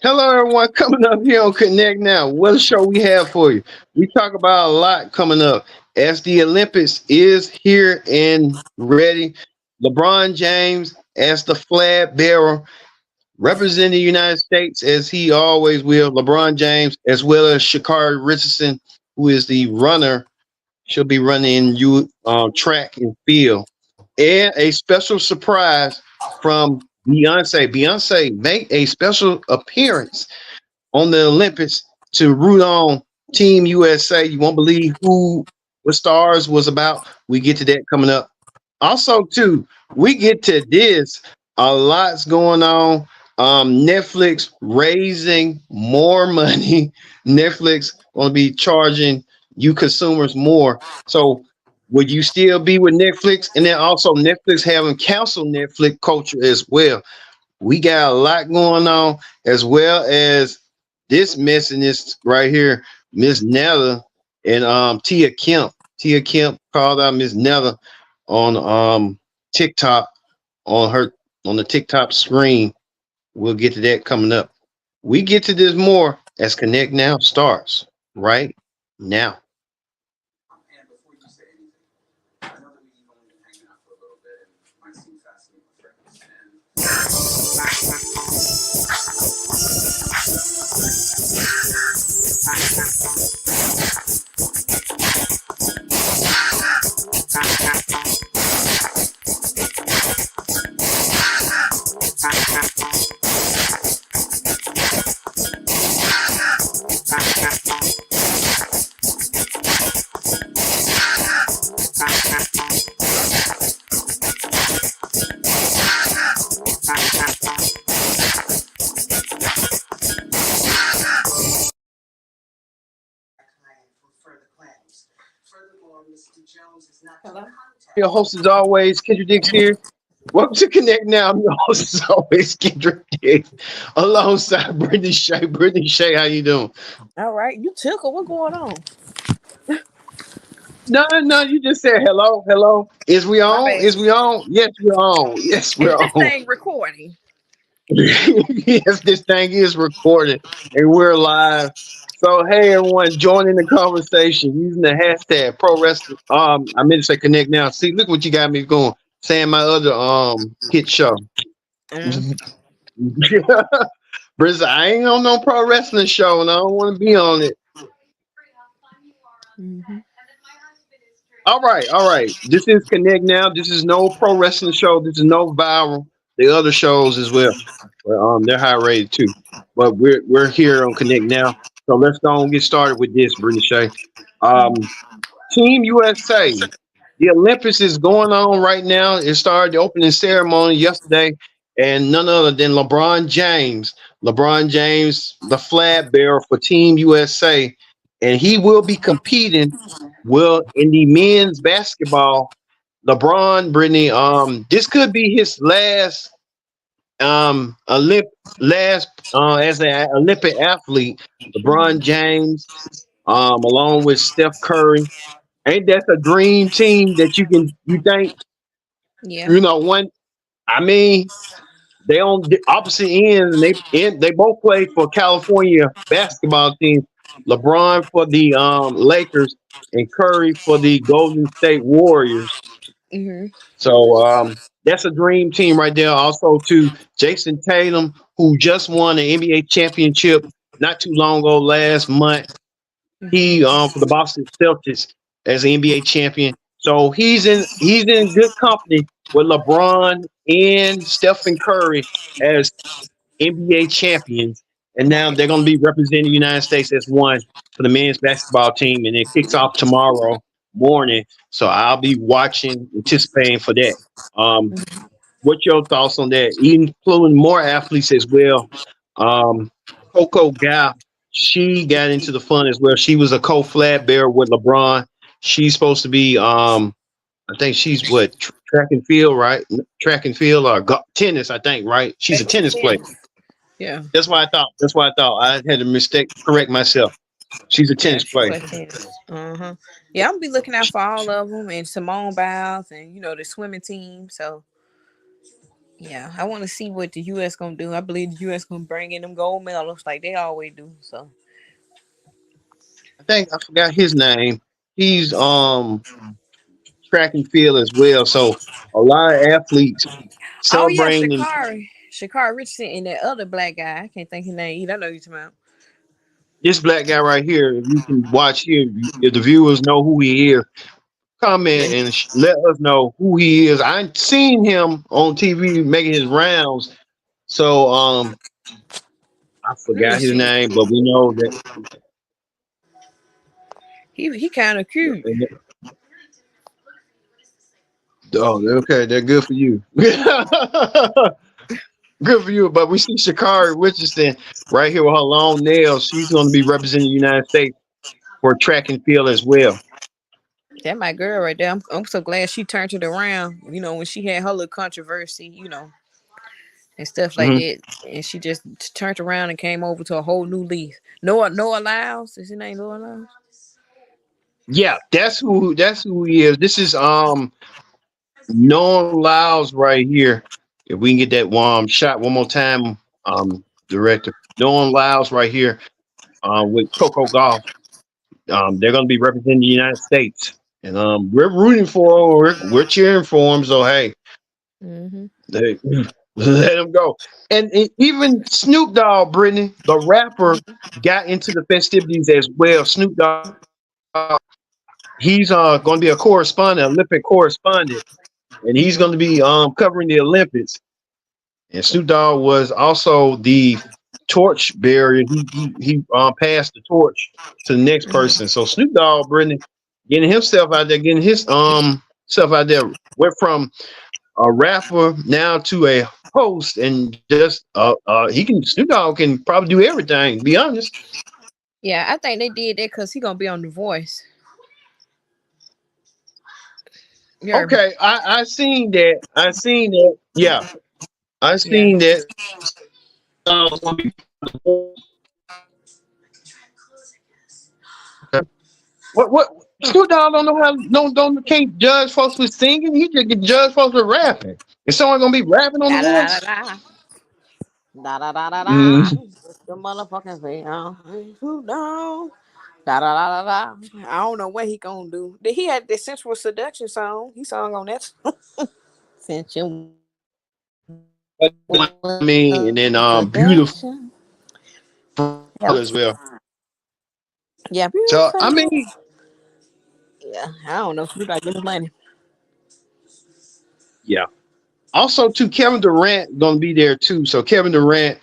Hello, everyone. Coming up here on Connect Now. What a show we have for you. We talk about a lot coming up as the Olympics is here and ready. LeBron James as the flag bearer, representing the United States as he always will. LeBron James, as well as Shakari Richardson, who is the runner. She'll be running you track and field. And a special surprise from Beyonce. Beyonce made a special appearance on the Olympics to root on Team USA. You won't believe who the stars was about. We get to that coming up. Also, too, we get to this. A lot's going on. Netflix raising more money. Netflix going to be charging you consumers more. So, would you still be with Netflix? And then also, Netflix having canceled Netflix culture as well. We got a lot going on, as well as this messiness right here, Miss Netta and Tia Kemp. Tia Kemp called out Miss Netta on TikTok on her on the TikTok screen. We'll get to that coming up. We get to this more as Connect Now starts right now. Hello? Your host is always Kendrick Dix here. Welcome to Connect Now. I'm your host is always Kendrick Dix, alongside Brittany Shay. Brittany Shay, how you doing? All right, you took her. What going on? No, no, you just said hello, hello. Is we My on? bad. Is we on? Yes, we're on. Yes, Is we're this on. thing recording? Yes, this thing is recorded and we're live. So hey everyone, join in the conversation using the hashtag pro wrestling. I meant to say connect now. See, look what you got me going. Saying my other hit show. Mm. Briz, I ain't on no pro wrestling show and I don't want to be on it. Hmm. All right, all right. This is Connect Now. This is no pro wrestling show. This is no viral. The other shows as well. Well, they're high rated too. But we're here on Connect Now. So let's go and get started with this, Brittany Shay. Um, Team USA. The Olympics is going on right now. It started the opening ceremony yesterday, and none other than LeBron James. LeBron James, the flag bearer for Team USA, and he will be competing. Well, in the men's basketball, LeBron, Brittany, this could be his last last as an Olympic athlete. LeBron James, along with Steph Curry. Ain't that a dream team that you think Yeah. one? I mean, they on the opposite ends, and they both play for California basketball teams. LeBron for the Lakers and Curry for the Golden State Warriors. Hmm. So that's a dream team right there. Also, to Jason Tatum, who just won an NBA championship not too long ago, last month. He for the Boston Celtics as an NBA champion. So he's in good company with LeBron and Stephen Curry as NBA champions. And now they're going to be representing the United States as one for the men's basketball team, and it kicks off tomorrow morning. So I'll be watching, anticipating for that. Um, what's your thoughts on that? Including more athletes as well. Um, Coco Gauff, she got into the fun as well. She was a co-flag bearer with LeBron. She's supposed to be, I think she's what track and field, right? Track and field or tennis, I think, right? She's a tennis player. Yeah. That's why I thought. That's why I thought I had a mistake. Correct myself. She's a Yeah, tennis she player. plays tennis. Uh-huh. Yeah, I'm gonna be looking out for all of them and Simone Biles and the swimming team. So Yeah, I want to see what the U.S. gonna do. I believe the U.S. gonna bring in them gold medals like they always do. So I think I forgot his name. He's track and field as well. So a lot of athletes oh yeah, celebrating. Shakari Richardson, and that other black guy. I can't think his name either. I know you talking about. This black guy right here, if you can watch here, if the viewers know who he is, comment and let us know who he is. I seen him on TV making his rounds. So I Let me forgot his see. name, but we know that. He kind of cute. Oh, okay, they're good for you. Good for you. But we see Shakari Richardson right here with her long nails. She's going to be representing the United States for track and field as well. That my girl right there. I'm so glad she turned it around. You know, when she had her little controversy, and stuff like Hmm. that, and she just turned around and came over to a whole new leaf. Noah Lyles, is his name Noah Lyles? Yeah, that's who he is. This is Noah Lyles right here. If we can get that shot one more time, director. Noah Lyles right here with Coco Golf. They're going to be representing the United States, and we're rooting for. We're cheering for them. So hey, Mm-hmm. they, let them go. And even Snoop Dogg, Brittany, the rapper, got into the festivities as well. Snoop Dogg, he's going to be a correspondent, Olympic correspondent, and he's going to be covering the Olympics. And Snoop Dogg was also the torch bearer. He passed the torch to the next Mm-hmm. person. So Snoop Dogg, Brittany, getting himself out there, getting his self out there, went from a rapper now to a host, and just Snoop Dogg can probably do everything. To be honest. Yeah, I think they did that because he gonna be on The Voice. You heard me? Okay, I seen that. I seen that. Yeah, I Yeah. seen that. What Snoop Dogg don't know how don't can't judge folks with singing. He just can judge folks with rapping. Is someone gonna be rapping on the Da da da voice? da da da da da da. Mm. The motherfucking thing. Who knows? Da da da da da. I don't know what he gonna do. He had the sensual seduction song. He sung on that. Sensual I mean, and then beautiful seduction. Yep. as well. Yeah, So I beautiful. mean, Yeah, I don't know. We got to get his money. yeah. Also, too, Kevin Durant gonna be there too. So Kevin Durant,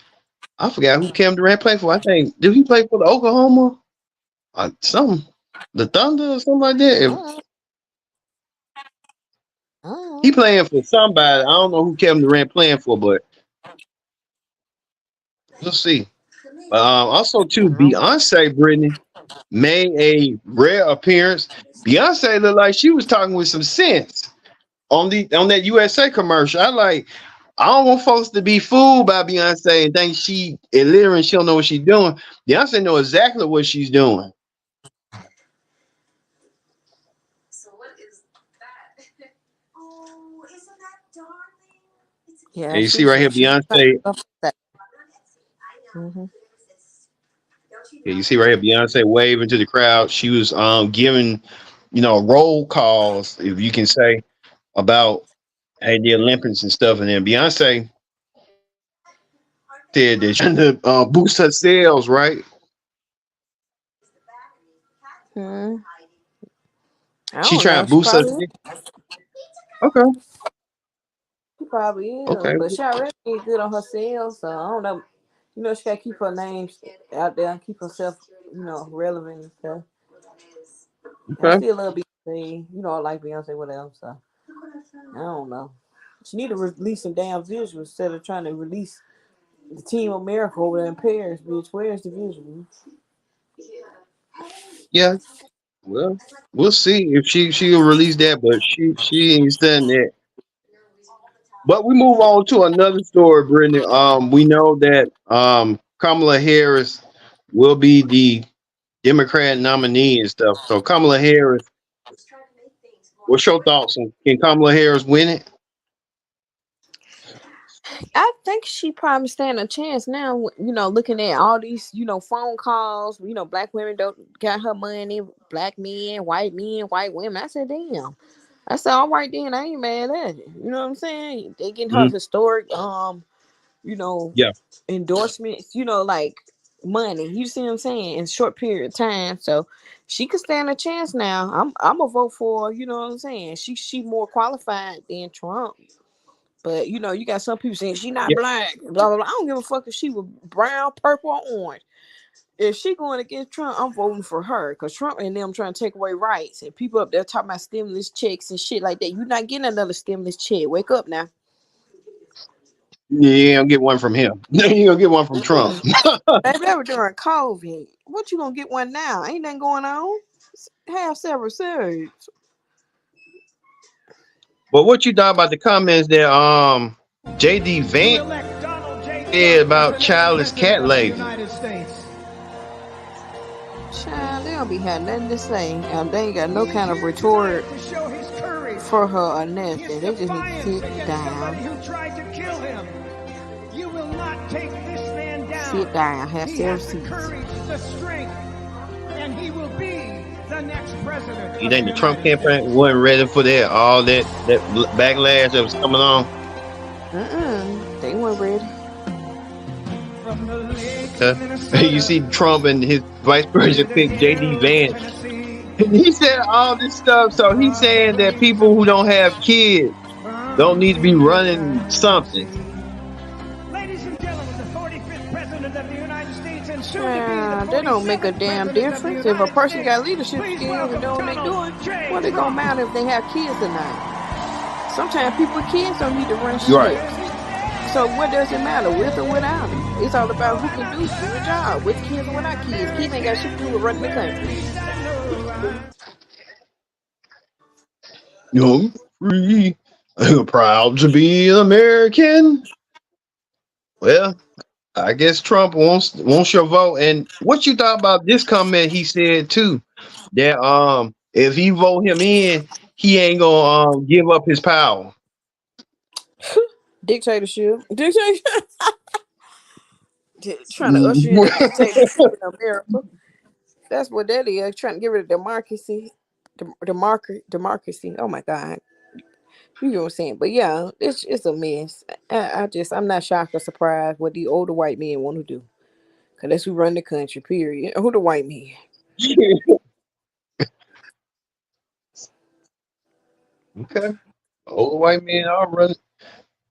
I forgot who Kevin Durant played for. I think did he play for the Oklahoma? Something, the Thunder or something like that. If Mm, he mm, playing for somebody, I don't know who Kevin Durant playing for, but we'll see. Also, too, mm. Beyonce, Brittany, made a rare appearance. Beyonce looked like she was talking with some sense on that USA commercial. I don't want folks to be fooled by Beyonce and think she illiterate and she don't know what she's doing. Beyonce know exactly what she's doing. Yeah, And you see right here, she Beyonce. mm-hmm. Yeah, you see right here, Beyonce waving to the crowd. She was giving, roll calls, if you can say, about hey the Olympics and stuff. And then Beyonce said that she's trying to boost her sales, right? Mm, I She don't trying know. to boost her sales. Okay, She probably is, okay, but she already did good on her sales, so I don't know. She gotta keep her name out there and keep herself, relevant and stuff. I okay. still love Beyonce. I like Beyonce, whatever. So I don't know. She need to release some damn visuals instead of trying to release the Team America over there in Paris, bitch. Where's the visual? Yeah, well, we'll see if she'll release that, but she ain't saying that. But we move on to another story, Brittany. We know that Kamala Harris will be the Democrat nominee and stuff. So Kamala Harris, what's your thoughts on can Kamala Harris win it? I think she probably stand a chance now. You know, looking at all these, phone calls. Black women don't got her money. Black men, white women. I said, damn. I said, all right then. I ain't mad at it. You know what I'm saying? They getting her Mm, historic, you know, yeah. endorsements. Like money. You see what I'm saying? In a short period of time. So she could stand a chance now. I'm a vote for. You know what I'm saying? She more qualified than Trump. But you got some people saying she not Yeah. black. Blah blah blah. I don't give a fuck if she was brown, purple, or orange. If she going against Trump, I'm voting for her because Trump and them trying to take away rights and people up there talking about stimulus checks and shit like that. You're not getting another stimulus check. Wake up now. You ain't gonna get one from him. You gonna get one from Trump. Baby, that was during COVID. What you gonna get one now? Ain't nothing going on. Have several surgeries. But what you thought about the comments that JD Vance said about childless cat lady? Child, they don't be having nothing to say. They ain't got no kind of retort for her or nothing. They just need to sit down. Sit down. Have several seats. You think the Trump campaign wasn't ready for that? All that backlash that was coming on? They weren't ready. You see Trump and his vice president pick JD Vance. He said all this stuff. So he's saying that people who don't have kids don't need to be running something. They don't make a damn difference. If a person got leadership skills and know what they doing, what it gonna matter if they have kids or not? Sometimes people with kids don't need to run shit. Right. So what does it matter, with or without them? It's all about who can do the job, with kids or without kids. Kids ain't got shit to do with running the country. I'm free. I'm proud to be an American. Well, I guess Trump wants your vote. And what you thought about this comment he said too? That if he vote him in, he ain't gonna give up his power. Dictatorship. Trying to usher in a dictatorship in America. That's what that is. Trying to get rid of democracy. Democracy. Oh my God. You know what I'm saying? But yeah, it's a mess. I'm not shocked or surprised what the older white men want to do. Cause that's who run the country, period. Who the white men? Okay. Old white men are running.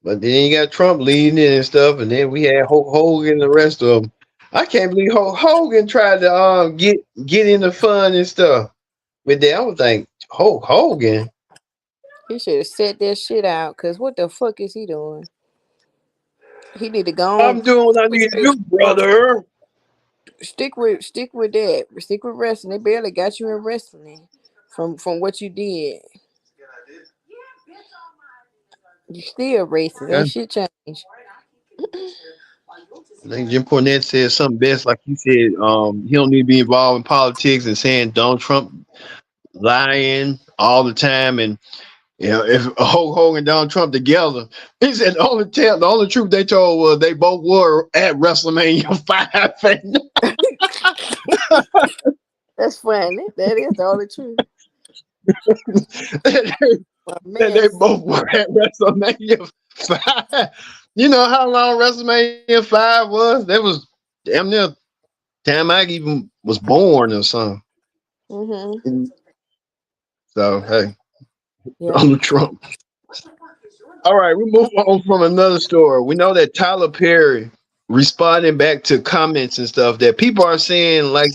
But then you got Trump leading it and stuff, and then we had Hulk Hogan and the rest of them. I can't believe Hulk Hogan tried to get in the fun and stuff with that. I would think Hulk Hogan. He should have set that shit out. Cause what the fuck is he doing? He need to go on. I'm doing what I need to do, brother. Stick with that. Stick with wrestling. They barely got you in wrestling from what you did. You still racist. Ain't shit changed. I think Jim Cornette said something best, like he said, he don't need to be involved in politics and saying Donald Trump lying all the time, and if Hulk Hogan and Donald Trump together, he said the only truth they told was they both were at WrestleMania 5. That's funny. That is the only truth. They both were at WrestleMania 5. You know how long WrestleMania 5 was? That was damn near time I even was born or something. Mm-hmm. So hey, Donald Trump. All right, we move on from another story. We know that Tyler Perry responding back to comments and stuff that people are saying like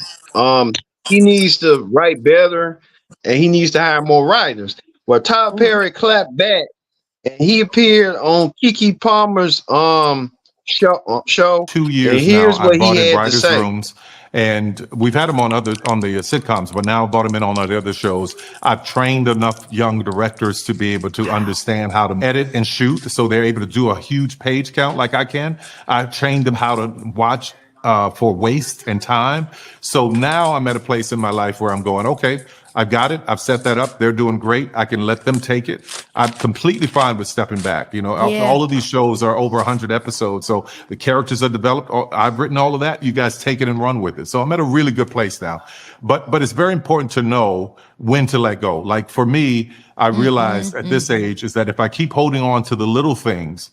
he needs to write better and he needs to hire more writers. Well, Tyler Perry clapped back and he appeared on Kiki Palmer's show. 2 years and here's now, what I brought he in had to writers' say. rooms, and we've had them on the sitcoms, but now brought them in on the other shows. I've trained enough young directors to be able to understand how to edit and shoot, so they're able to do a huge page count like I can. I've trained them how to watch for waste and time. So now I'm at a place in my life where I'm going, okay, I've got it. I've set that up. They're doing great. I can let them take it. I'm completely fine with stepping back. You know, Yeah. all of these shows are over 100 episodes. So the characters are developed. I've written all of that. You guys take it and run with it. So I'm at a really good place now. But it's very important to know when to let go. Like for me, I realized at this age is that if I keep holding on to the little things,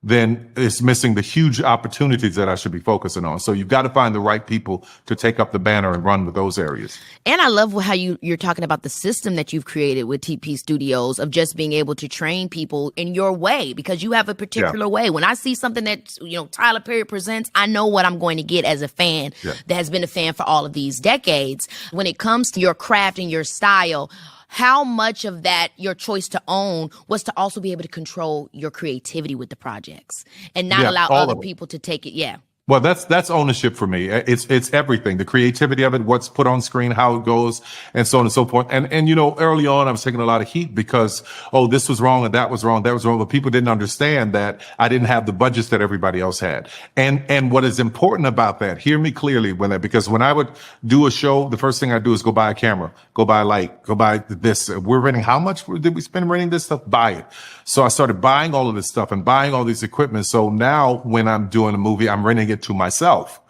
then it's missing the huge opportunities that I should be focusing on. So you've got to find the right people to take up the banner and run with those areas. And I love how you're talking about the system that you've created with TP Studios of just being able to train people in your way, because you have a particular way. When I see something that, you know, Tyler Perry presents, I know what I'm going to get as a fan that has been a fan for all of these decades. When it comes to your craft and your style, how much of that, your choice to own, was to also be able to control your creativity with the projects and not allow other people to take it? Yeah. Well, that's ownership for me. It's everything, the creativity of it, what's put on screen, how it goes, and so on and so forth. And you know, early on, I was taking a lot of heat because, oh, this was wrong and that was wrong, that was wrong. But people didn't understand that I didn't have the budgets that everybody else had. And what is important about that, hear me clearly, because when I would do a show, the first thing I do is go buy a camera, go buy a light, go buy this. We're renting. How much did we spend renting this stuff? Buy it. So I started buying all of this stuff and buying all these equipment. So now when I'm doing a movie, I'm renting it to myself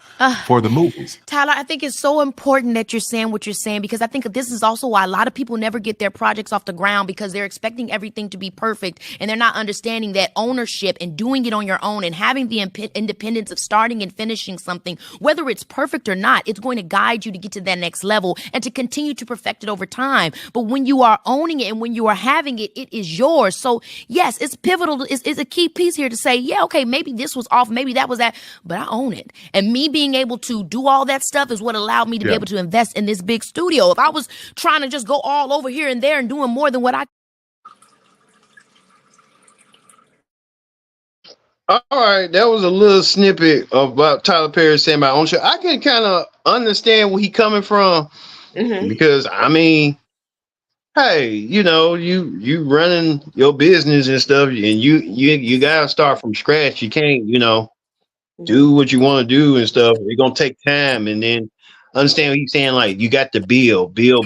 for the movies. Tyler, I think it's so important that you're saying what you're saying, because I think this is also why a lot of people never get their projects off the ground, because they're expecting everything to be perfect and they're not understanding that ownership and doing it on your own and having the independence of starting and finishing something, whether it's perfect or not, it's going to guide you to get to that next level and to continue to perfect it over time. But when you are owning it and when you are having it, it is yours. So yes, it's pivotal. It's a key piece here to say, yeah, okay, maybe this was off, maybe that was that, but I own it. And me being able to do all that stuff is what allowed me to be able to invest in this big studio. If I was trying to just go all over here and there and doing more than what I... All right, that was a little snippet about Tyler Perry saying my own show. I can kind of understand where he coming from, because I mean, hey, you know, you running your business and stuff, and you gotta start from scratch. You can't, you know, do what you want to do and stuff. It's gonna take time, and then understand what he's saying. Like, you got to build. You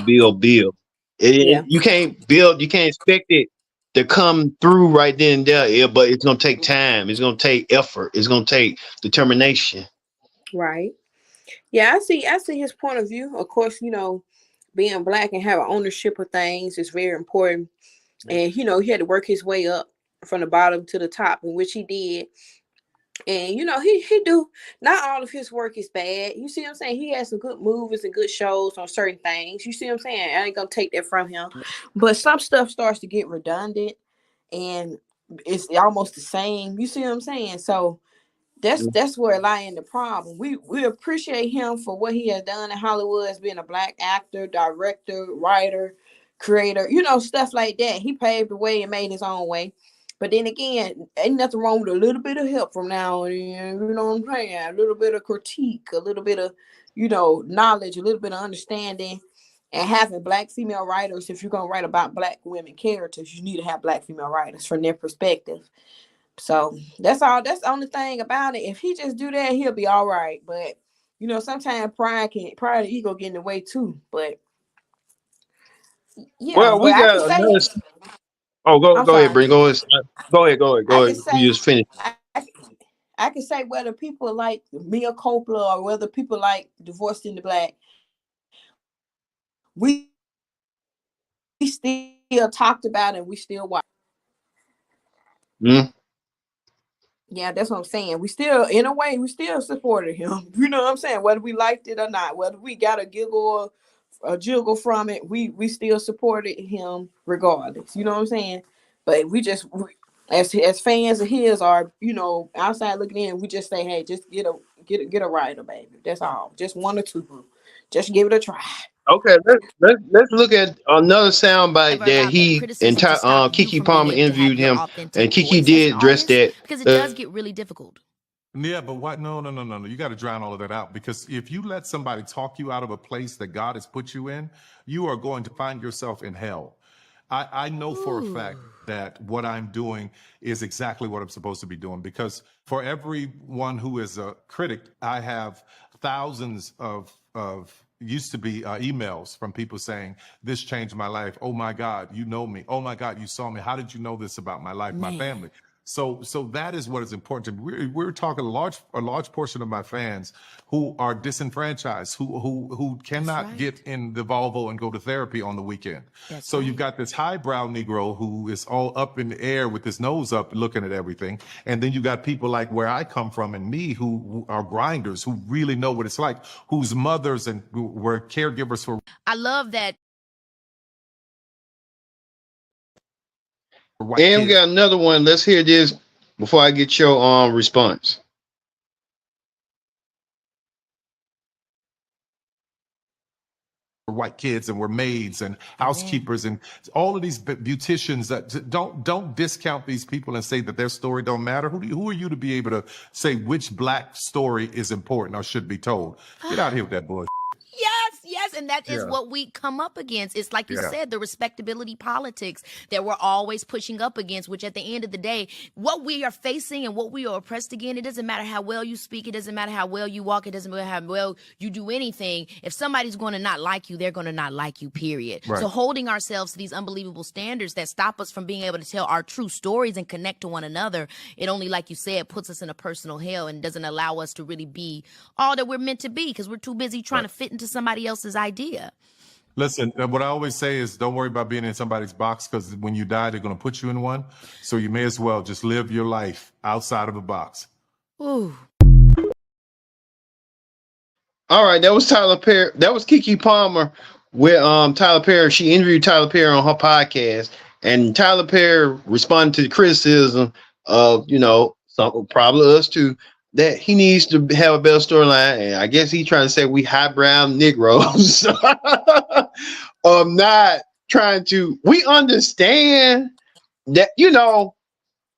can't build. You can't expect it to come through right then and there. But it's gonna take time. It's gonna take effort. It's gonna take determination. Right. Yeah, I see his point of view. Of course, you know, being Black and having ownership of things is very important. And, you know, he had to work his way up from the bottom to the top, in which he did. And, you know, he do, not all of his work is bad. You see what I'm saying? He has some good movies and good shows on certain things. You see what I'm saying? I ain't gonna take that from him. But some stuff starts to get redundant and it's almost the same. You see what I'm saying? So that's where lie in the problem. We appreciate him for what he has done in Hollywood as being a Black actor, director, writer, creator, you know, stuff like that. He paved the way and made his own way. But then again, ain't nothing wrong with a little bit of help from now and then, you know what I'm saying? A little bit of critique, a little bit of, you know, knowledge, a little bit of understanding, and having Black female writers. If you're going to write about Black women characters, you need to have Black female writers from their perspective. So that's all. That's the only thing about it. If he just do that, he'll be all right. But, you know, sometimes pride and ego get in the way too. But yeah, Well, we but I can got another. say, Oh, go I'm ahead, sorry. Bree. Go ahead. I can You say, just finished. I can say whether people like Mia Coppola or whether people like Divorced in the Black, we still talked about it and we still watch. Mm. Yeah, that's what I'm saying. We still, in a way, we still supported him. You know what I'm saying? Whether we liked it or not, whether we got a giggle or a jiggle from it, we still supported him regardless. You know what I'm saying? But as fans of his are, you know, outside looking in, we just say, hey, just get a writer, baby. That's all. Just one or two. Just give it a try. Okay, let's look at another soundbite Ever that allowed that he and criticism to stop you Kiki from being Palmer able to have interviewed your him, authentic and Kiki voice as an did address artist? that. Because it does get really difficult. Yeah, but what? No. You got to drown all of that out, because if you let somebody talk you out of a place that God has put you in, you are going to find yourself in hell. I know for a fact that what I'm doing is exactly what I'm supposed to be doing, because for everyone who is a critic, I have thousands of used to be emails from people saying, this changed my life. Oh my God, you know me. Oh my God, you saw me. How did you know this about my life, my family? So that is what is important to me. We're talking a large portion of my fans who are disenfranchised, who cannot get in the Volvo and go to therapy on the weekend. So you've got this highbrow Negro who is all up in the air with his nose up looking at everything. And then you got people like where I come from and me who are grinders, who really know what it's like, whose mothers and were caregivers for. I love that. White And we kids. got another one. Let's hear this before I get your response. White kids and we're maids and housekeepers and all of these beauticians that don't discount these people and say that their story don't matter. Who are you to be able to say which black story is important or should be told? Get out of here with that bullshit. Yes, and that is what we come up against. It's like you said, the respectability politics that we're always pushing up against, which at the end of the day, what we are facing and what we are oppressed again, it doesn't matter how well you speak, it doesn't matter how well you walk, it doesn't matter how well you do anything. If somebody's going to not like you, they're going to not like you, period. Right. So holding ourselves to these unbelievable standards that stop us from being able to tell our true stories and connect to one another, it only, like you said, puts us in a personal hell and doesn't allow us to really be all that we're meant to be because we're too busy trying to fit into somebody else's idea. Listen, what I always say is don't worry about being in somebody's box because when you die, they're going to put you in one. So you may as well just live your life outside of a box. Ooh. All right, that was Tyler Perry. That was Keke Palmer with Tyler Perry. She interviewed Tyler Perry on her podcast, and Tyler Perry responded to the criticism of, some probably us too, that he needs to have a better storyline. And I guess he's trying to say we highbrow Negroes. Not trying to. We understand that,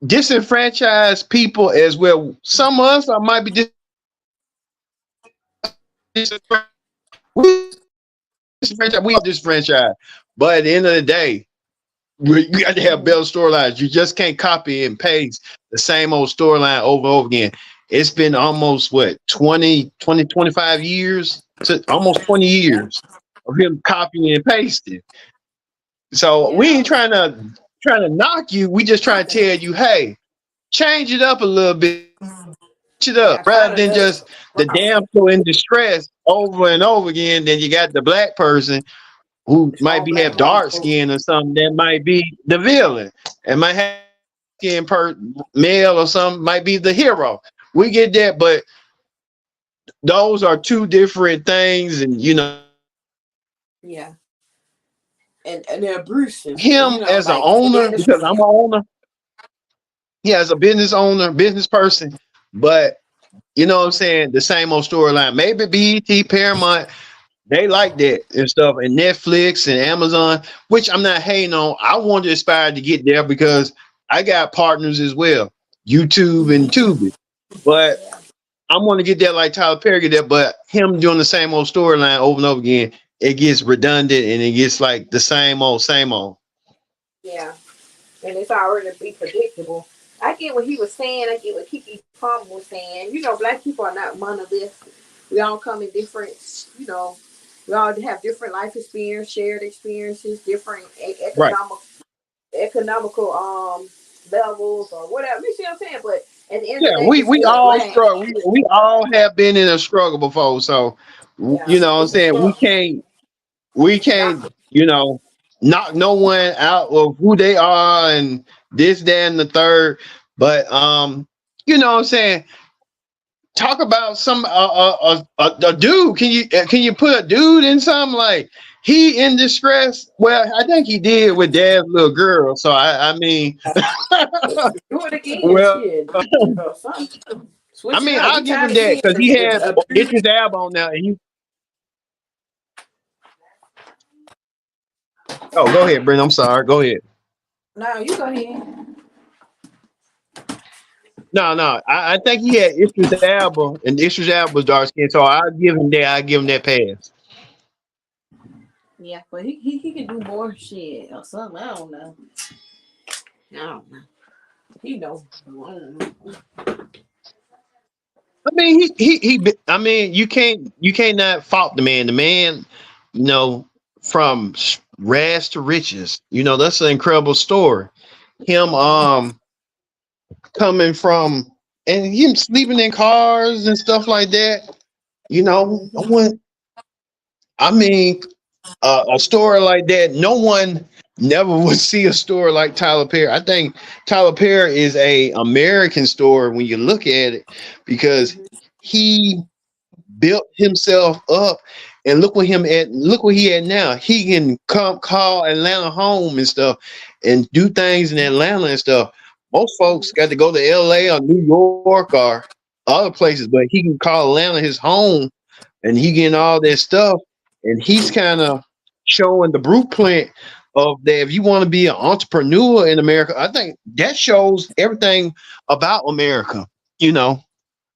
disenfranchised people as well. Some of us might be disenfranchised. We are disenfranchised. But at the end of the day, you got to have better storylines. You just can't copy and paste the same old storyline over and over again. It's been almost 25 years to almost 20 years of him copying and pasting. So we ain't trying to knock you. We just trying to tell you, hey, change it up a little bit. Change it up rather than just the damsel in distress over and over again. Then you got the black person who might have dark skin or something that might be the villain, and might have skin male or something might be the hero. We get that, but those are two different things, and Yeah. And they're abusive. him as an owner, because I'm an owner. Yeah, as a business owner, business person, but you know what I'm saying, the same old storyline. Maybe BET, Paramount, they like that and stuff, and Netflix and Amazon, which I'm not hating on. I want to aspire to get there because I got partners as well, YouTube and Tubi. But I want to get there like Tyler Perry get there, but him doing the same old storyline over and over again, it gets redundant and it gets like the same old, same old. Yeah. And it's already be predictable. I get what he was saying. I get what Keke Palmer was saying. Black people are not monolithic. We all come in different, we all have different life experience, shared experiences, different economical levels or whatever. You see what I'm saying? But at the end of the day, we all struggle. We all have been in a struggle before. So you know what I'm saying? We can't, knock no one out of who they are and this, that, and the third. But you know what I'm saying? Talk about some a dude. Can you put a dude in something like he in distress? Well, I think he did with Dad's little girl. So I mean, do it again. well, I mean, I'll give him that because he had Idris Elba on now. And he. Oh, go ahead, Brent. I'm sorry. Go ahead. No, you go ahead. No. I think he had Idris Elba, and Idris Elba was dark skin, so I'll give him that. I'll give him that pass. Yeah, but he can do more shit or something. I don't know. He knows. I mean, I mean, you can't not fault the man. The man, you know, from rags to riches. You know, that's an incredible story. Him, coming from and him sleeping in cars and stuff like that. You know, I Mhm. want. I mean, a story like that, no one never would see a story like Tyler Perry. I think Tyler Perry is a American story when you look at it because Mhm. he built himself up and look what he at now. He can come call Atlanta home and stuff and do things in Atlanta and stuff. Most folks Mhm. got to go to LA or New York or other places, but he can call Atlanta his home and he getting all that stuff. And he's kind of showing the blueprint of that. If you want to be an entrepreneur in America, I think that shows everything about America. You know,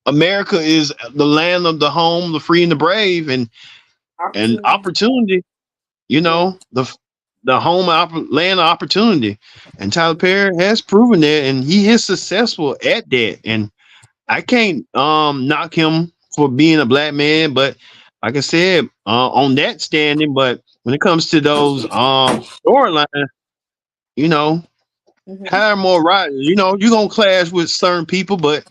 America is the land of the home, the free and the brave, and Opportunity. opportunity. You Yeah. know, the land of opportunity. And Tyler Perry has proven that, and he is successful at that. And I can't knock him for being a black man, but like I said, on that standing, but when it comes to those storylines, you know, Mhm. hire more writers. You know, you're gonna clash with certain people, but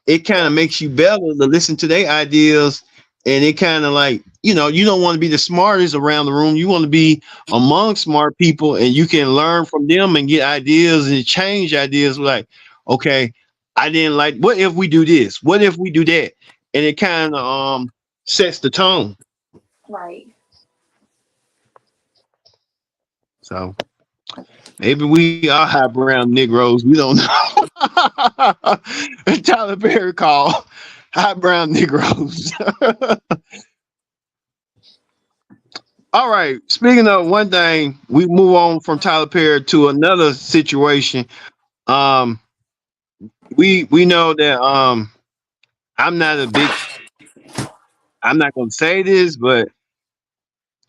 it kind of makes you better to listen to their ideas. And it kind of like, you know, you don't want to be the smartest around the room. You want to be among smart people and you can learn from them and get ideas and change ideas. Like, okay, I didn't like, what if we do this? What if we do that? And it kind of sets the tone. Right. So maybe we are high brown Negroes. We don't know. Tyler Perry call high brown Negroes. All right. Speaking of one thing, we move on from Tyler Perry to another situation. Um, we know that I'm not a big. I'm not gonna say this, but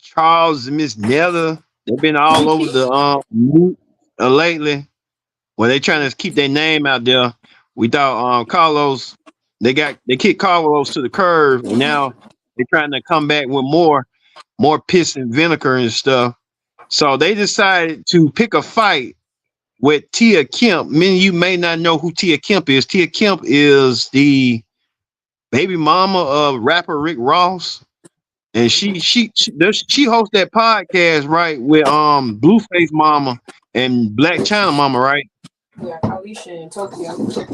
Charles and Ms.Netta, they've been all over the lately. When they trying to keep their name out there, we thought Carlos. They kicked Carlos to the curve, and now they're trying to come back with more piss and vinegar and stuff. So they decided to pick a fight with Tia Kemp. Many of you may not know who Tia Kemp is. Tia Kemp is the baby mama of rapper Rick Ross. And she hosts that podcast right with Blueface Mama and Black China Mama, right? Yeah, Alicia in Tokyo. Yeah,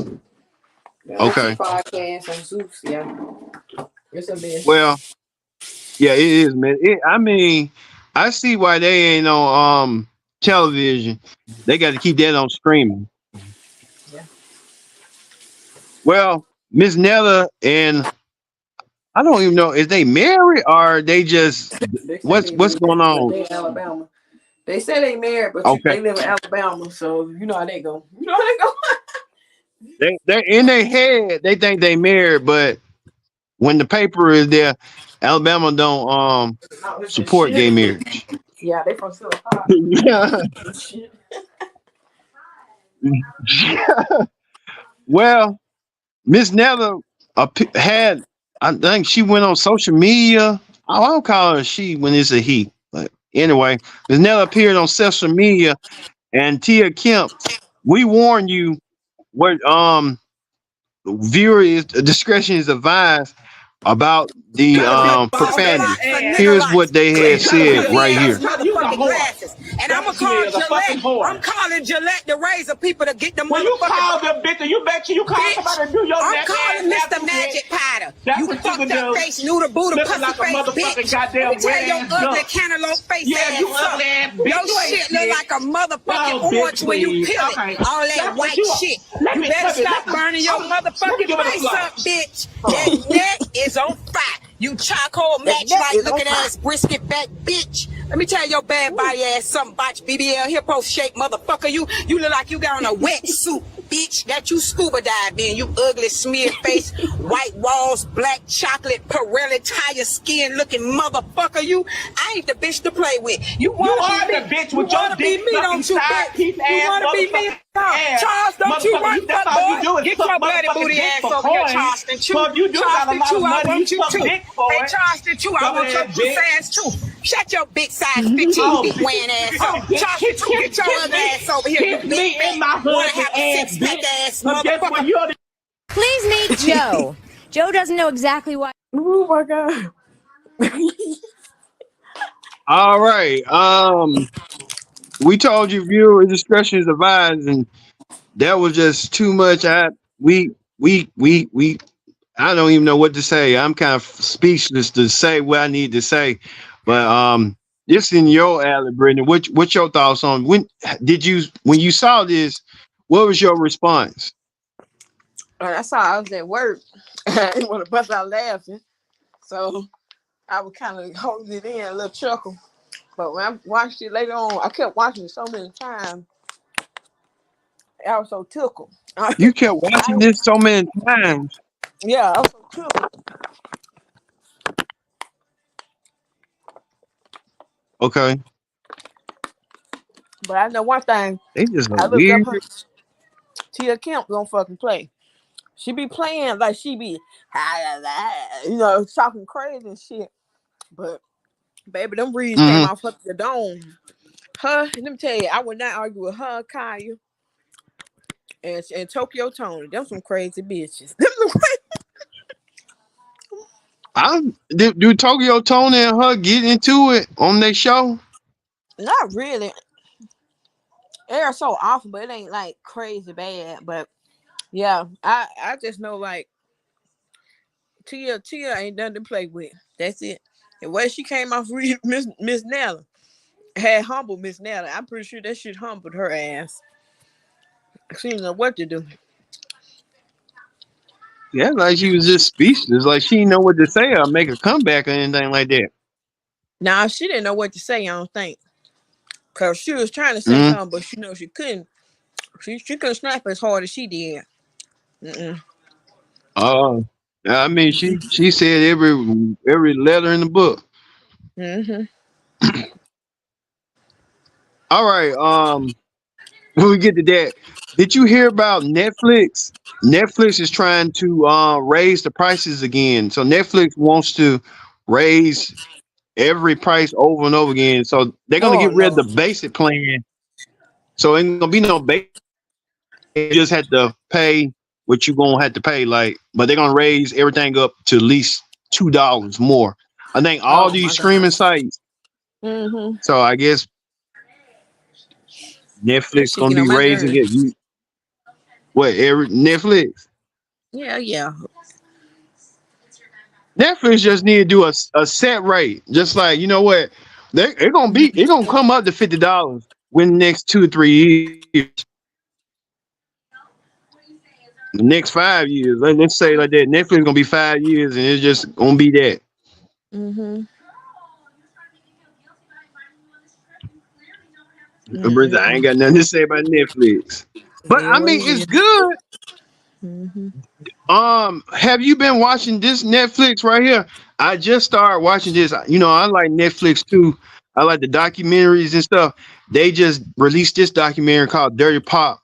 they two Okay. podcasts on Zeus. Yeah, it's a mess. Well, yeah, it is, man. I mean, I see why they ain't on television. They got to keep that on streaming. Yeah, Well, Miss Nella and I don't even know if they married or they just they say what's they what's married, going but on. they in Alabama. They say they married, but Okay, they live in Alabama, so you know how they go. You know how they go. they're in their head. They think they married, but when the paper is there, Alabama don't No, it's just support gay shit. marriage. Yeah, they from Silver High. Yeah. Shit. Well, Miss Nether had, I think she went on social media. I don't call her a she when it's a he. But anyway, Miss Nether appeared on social media and Tia Kemp, we warn you what viewer is discretion is advised about the profanity. Here's what they had said right here. And I'm gonna call Gillette. I'm calling Gillette the razor people to get the motherfucking. You call them, bitch. You bet you call somebody to do your I'm neck calling ass Mr. Magic Powder. That's You what you fucked can up do. face, noodle, Buddha, Looking pussy like a face, motherfucking bitch. goddamn Let me tell your wet-ass ugly duck. cantaloupe face Yeah, ass you up. ugly ass bitch. Your You ain't shit look shit. like a motherfucking Oh, bitch, orange when you please. peel Okay. it. All that That's what white you are. shit. Let You me- better let me- stop let me- burning your let me motherfucking give it a face fly. up, bitch. That neck is on fire. You charcoal match neck like is on looking fire. ass brisket back bitch. Let me tell your bad body ass something about your BBL hippo shape motherfucker. You look like you got on a wetsuit, bitch. That you scuba dive in. You ugly smeared face, white walls, black chocolate, Pirelli tire skin looking motherfucker. You, I ain't the bitch to play with. You You wanna are be the me? bitch You with your wanna be dick me, sucking don't you, side bitch? piece You ass wanna be me? motherfucker. Charles, don't you run, That's fuck all you boy. do is Get suck your bloody motherfucking booty dick ass for over here, coins. Charleston. So if you do got a lot Charleston, of I money, want you you suck too. dick for Hey, it. Charleston, I want your Dumbass pussy bitch. ass too. Shut your big size 15 feet wearing ass up. Charleston, get your ugly ass over here, you Kiss big me in my fat, wanna husband have a ass, six-pack bitch. ass But guess what? motherfucker. You're the Please meet Joe. Joe doesn't know exactly why. Oh my god. All right. We told you viewer discretion is advised, and that was just too much. We I don't even know what to say. I'm kind of speechless to say what I need to say. But this in your alley, Brittany. What's your thoughts on when you saw this? What was your response? I saw I was at work. I didn't want to bust out laughing. So I was kind of holding it in, a little chuckle. But when I watched it later on, I kept watching it so many times. I was so tickled. You kept watching this so many times. Yeah, I was so tickled. Okay, But I know one thing. they just I look looked up weird. her. Tia Kemp gonna fucking play. She be playing like she be, talking crazy and shit. But baby, them breeds came off her the dome. Her, let me tell you, I would not argue with her, Kaya, and Tokyo Tony. Them some crazy bitches. Them some Do Tokyo Tony and her get into it on their show? Not really. They're so awful, but it ain't like crazy bad. But yeah, I just know like Tia ain't nothing to play with. That's it. The way she came off Ms.Netta had humbled Ms.Netta. I'm pretty sure that shit humbled her ass. She didn't know what to do. Yeah, like she was just speechless. Like she didn't know what to say or make a comeback or anything like that. Nah, she didn't know what to say, I don't think. Cause she was trying to say something, but she couldn't. She couldn't snap as hard as she did. I mean, she said every letter in the book. All right. When we get to that, did you hear about Netflix? Netflix is trying to raise the prices again. So Netflix wants to raise every price over and over again. So they're gonna Oh get rid of Lord. the basic plan. So ain't gonna be no basic. You just have to pay what you're gonna have to pay. But they're gonna raise everything up to at least $2 more. I think all Oh these my God. streaming sites. So I guess That Netflix shit gonna get on be my raising nerves. it. Every Netflix? Yeah. Netflix just need to do a set rate. Just like you know what, it's gonna come up to $50 within the next 2 or 3 years. The next 5 years, let's say like that. Netflix gonna be 5 years, and it's just gonna be that. Brother, I ain't got nothing to say about Netflix, but Yeah, I what mean it it's is. good. Have you been watching this Netflix right here? I just started watching this. You know, I like Netflix too. I like the documentaries and stuff. They just released this documentary called Dirty Pop,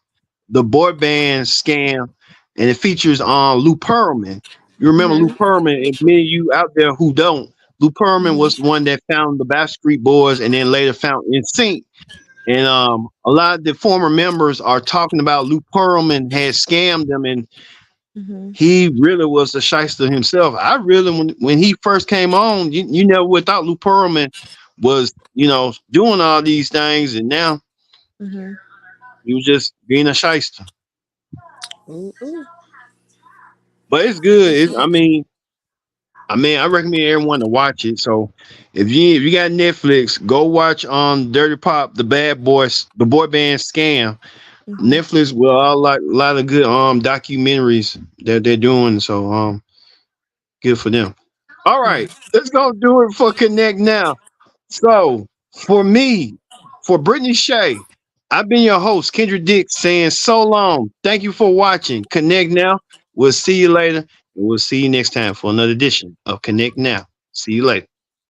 the boy band scam, and it features Lou Pearlman. You remember Lou Pearlman? And many of you out there who don't, Lou Pearlman was the one that found the Backstreet Boys and then later found NSYNC. And a lot of the former members are talking about Lou Pearlman had scammed them, and he really was a shyster himself. I really, when he first came on, you never would thought Lou Pearlman was, doing all these things, and now he was just being a shyster. But it's good. I recommend everyone to watch it. So if you got Netflix, go watch Dirty Pop, the boy band scam. Netflix will a lot of good documentaries that they're doing. So good for them. All right, let's go do it for Connect Now. So for Brittany Shea, I've been your host, Kendra Dix, saying so long. Thank you for watching Connect Now. We'll see you later, and we'll see you next time for another edition of Connect Now. See you later.